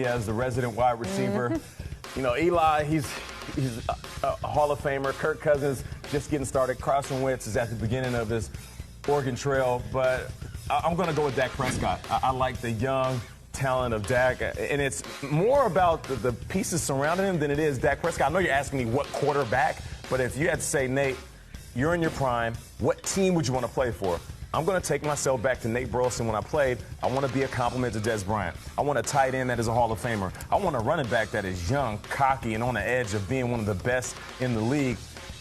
as the resident wide receiver. You know, Eli, he's a Hall of Famer. Kirk Cousins just getting started. Carson Wentz is at the beginning of his Oregon Trail. But I'm going to go with Dak Prescott. I like the young talent of Dak. And it's more about the pieces surrounding him than it is Dak Prescott. I know you're asking me what quarterback, but if you had to say, Nate, you're in your prime, what team would you want to play for? I'm going to take myself back to Nate Burleson when I played. I want to be a compliment to Des Bryant. I want a tight end that is a Hall of Famer. I want a running back that is young, cocky, and on the edge of being one of the best in the league.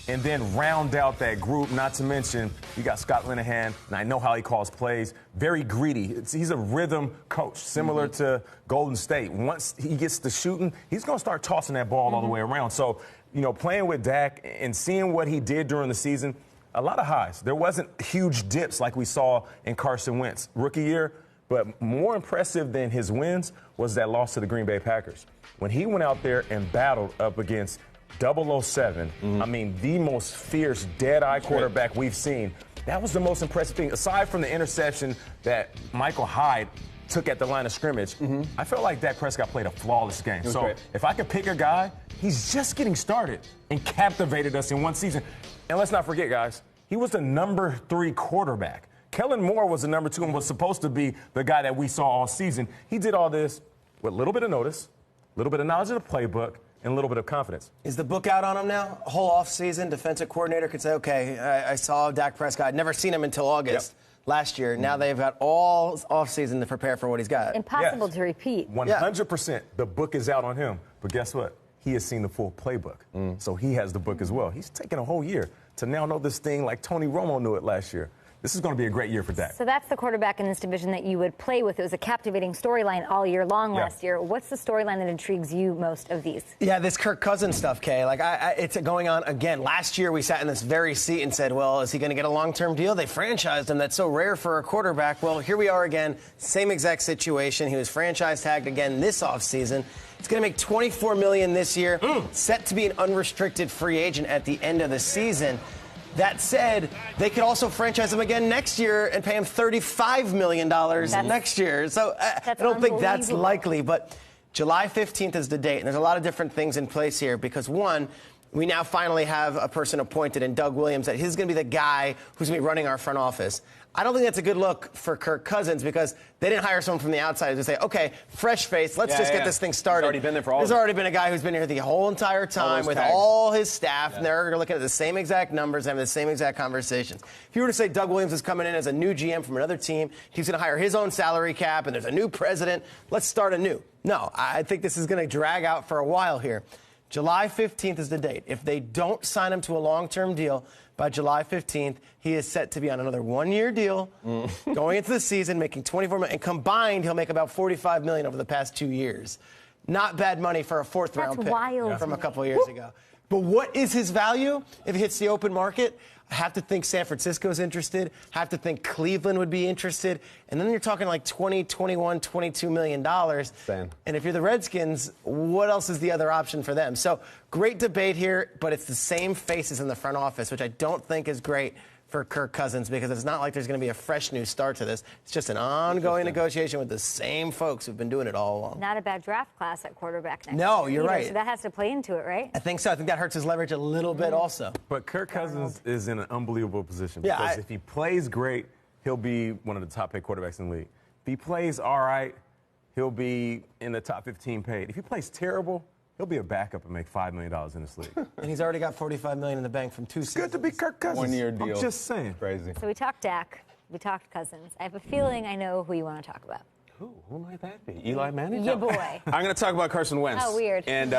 And then round out that group, not to mention, you got Scott Linehan, and I know how he calls plays. Very greedy. He's a rhythm coach, similar to Golden State. Once he gets to shooting, he's going to start tossing that ball all the way around. So, you know, playing with Dak and seeing what he did during the season, a lot of highs. There wasn't huge dips like we saw in Carson Wentz rookie year, but more impressive than his wins was that loss to the Green Bay Packers. When he went out there and battled up against 007, I mean, the most fierce, dead-eye quarterback we've seen. That was the most impressive thing. Aside from the interception that Michael Hyde took at the line of scrimmage, I felt like Dak Prescott played a flawless game. So great. if I could pick a guy, he's just getting started and captivated us in one season. And let's not forget, guys, he was the number 3 quarterback. Kellen Moore was the number 2 and was supposed to be the guy that we saw all season. He did all this with a little bit of notice, a little bit of knowledge of the playbook, and a little bit of confidence. Is the book out on him now? Whole offseason, defensive coordinator could say, okay, I saw Dak Prescott. I'd never seen him until August last year. Now they've got all offseason to prepare for what he's got. Impossible to repeat. 100%. The book is out on him. But guess what? He has seen the full playbook. So he has the book as well. He's taken a whole year to now know this thing like Tony Romo knew it last year. This is going to be a great year for Dak. So that's the quarterback in this division that you would play with. It was a captivating storyline all year long last year. What's the storyline that intrigues you most of these? Yeah, this Kirk Cousins stuff, Kay. Like, it's going on again. Last year, we sat in this very seat and said, well, is he going to get a long-term deal? They franchised him. That's so rare for a quarterback. Well, here we are again. Same exact situation. He was franchise tagged again this offseason. He's going to make $24 million this year, set to be an unrestricted free agent at the end of the season. That said, they could also franchise him again next year and pay him $35 million next year. So I don't think that's likely. But July 15th is the date. And there's a lot of different things in place here because, one, we now finally have a person appointed in Doug Williams that he's going to be the guy who's going to be running our front office. I don't think that's a good look for Kirk Cousins because they didn't hire someone from the outside to say, okay, fresh face, let's just get this thing started. He's already been there for all There's already been a guy who's been here the whole entire time with all his staff, and they're looking at the same exact numbers, having the same exact conversations. If you were to say Doug Williams is coming in as a new GM from another team, he's going to hire his own salary cap, and there's a new president, let's start anew. No, I think this is going to drag out for a while here. July 15th is the date. If they don't sign him to a long-term deal by July 15th, he is set to be on another one-year deal going into the season, making $24 million. And combined, he'll make about $45 million over the past 2 years. Not bad money for a fourth-round pick from a couple of years ago. But what is his value if he hits the open market? I have to think San Francisco's interested. I have to think Cleveland would be interested. And then you're talking like $20, $21, $22 million. And if you're the Redskins, what else is the other option for them? So great debate here, but it's the same faces in the front office, which I don't think is great for Kirk Cousins because it's not like there's going to be a fresh new start to this. It's just an ongoing negotiation with the same folks who've been doing it all along. Not a bad draft class at quarterback next No, year you're either, right. So that has to play into it, right? I think so. I think that hurts his leverage a little bit also. But Kirk Cousins is in an unbelievable position because if he plays great, he'll be one of the top paid quarterbacks in the league. If he plays all right, he'll be in the top 15 paid. If he plays terrible, he'll be a backup and make $5 million in this league. And he's already got $45 million in the bank from 2 seasons. Good to be Kirk Cousins. One-year deal. I'm just saying. Crazy. So we talked Dak. We talked Cousins. I have a feeling I know who you want to talk about. Who might that be? Eli Manning? Yeah, boy. I'm going to talk about Carson Wentz. Oh, weird. And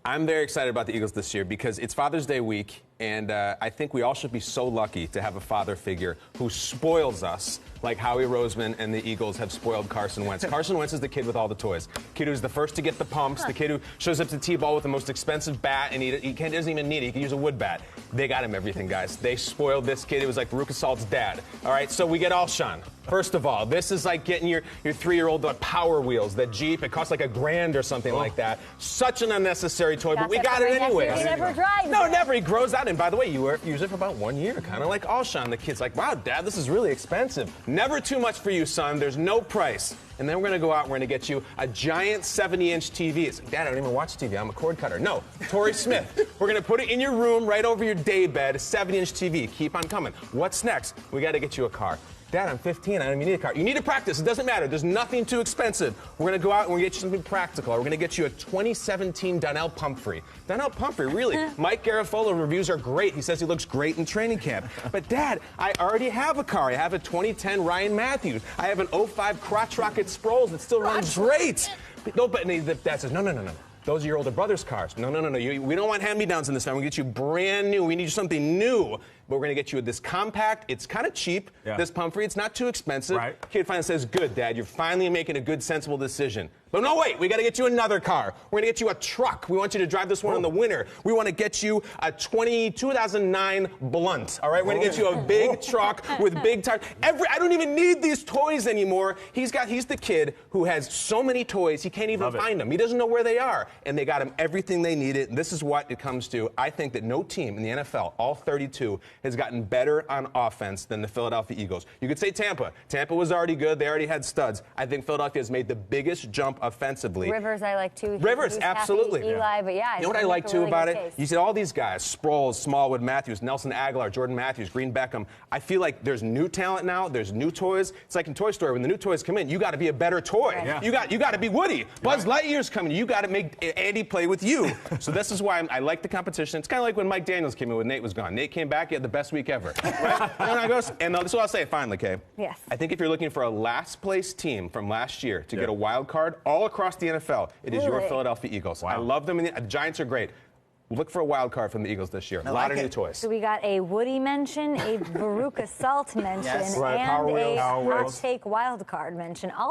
I'm very excited about the Eagles this year because it's Father's Day week, and I think we all should be so lucky to have a father figure who spoils us like Howie Roseman and the Eagles have spoiled Carson Wentz. Carson Wentz is the kid with all the toys. Kid who's the first to get the pumps, the kid who shows up to T-ball with the most expensive bat, and he doesn't even need it. He can use a wood bat. They got him everything, guys. They spoiled this kid. It was like Veruca Salt's dad. All right, so we get Alshon. First of all, this is like getting your 3-year-old Power Wheels, that Jeep. It costs like $1,000 or something like that. Such an unnecessary toy, but we got it anyway. He never drives No, it. never. He grows out. And by the way, you use it for about 1 year, kind of like Alshon. The kid's like, wow, Dad, this is really expensive. Never too much for you, son. There's no price. And then we're going to go out and we're going to get you a giant 70-inch TV. It's like, Dad, I don't even watch TV. I'm a cord cutter. No, Torrey Smith. We're going to put it in your room right over your day bed, a 70-inch TV. Keep on coming. What's next? We got to get you a car. Dad, I'm 15. I don't even need a car. You need to practice. It doesn't matter. There's nothing too expensive. We're going to go out and we're going to get you something practical. We're going to get you a 2017 Donnell Pumphrey. Donnell Pumphrey, really. Mike Garafolo reviews are great. He says he looks great in training camp. But, Dad, I already have a car. I have a 2010 Ryan Matthews. I have an 05 Crotch Rocket Sproles that still runs great. No, but Dad says, no. Those are your older brother's cars. No. We don't want hand-me-downs in this family. We're going to get you brand new. We need something new. But we're going to get you this compact. It's kind of cheap, this Pumphrey. It's not too expensive. Right. Kid finally says, good, Dad. You're finally making a good, sensible decision. But no, wait. We got to get you another car. We're going to get you a truck. We want you to drive this one in the winter. We want to get you a 2009 Blunt. All right? We're going to get you a big truck with big tires. I don't even need these toys anymore. He's the kid who has so many toys, he can't even find them. He doesn't know where they are. And they got him everything they needed. And this is what it comes to. I think that no team in the NFL, all 32, has gotten better on offense than the Philadelphia Eagles. You could say Tampa. Tampa was already good. They already had studs. I think Philadelphia has made the biggest jump offensively. Rivers, I like too. Rivers, absolutely. Eli, but yeah. You know what I like too about it? You said all these guys, Sproles, Smallwood, Matthews, Nelson Aguilar, Jordan Matthews, Green Beckham. I feel like there's new talent now. There's new toys. It's like in Toy Story. When the new toys come in, you got to be a better toy. Right. You got to be Woody. Buzz Lightyear's coming. You got to make Andy play with you. So this is why I like the competition. It's kind of like when Mike Daniels came in when Nate was gone. Nate came back. He had the best week ever. Right? And this is what I'll say finally, Kay. Yes. I think if you're looking for a last place team from last year to get a wild card all across the NFL, it is your Philadelphia Eagles. Wow. I love them. The Giants are great. Look for a wild card from the Eagles this year. A lot of new toys. So we got a Woody mention, a Veruca Salt mention, and a hot take wild card mention. All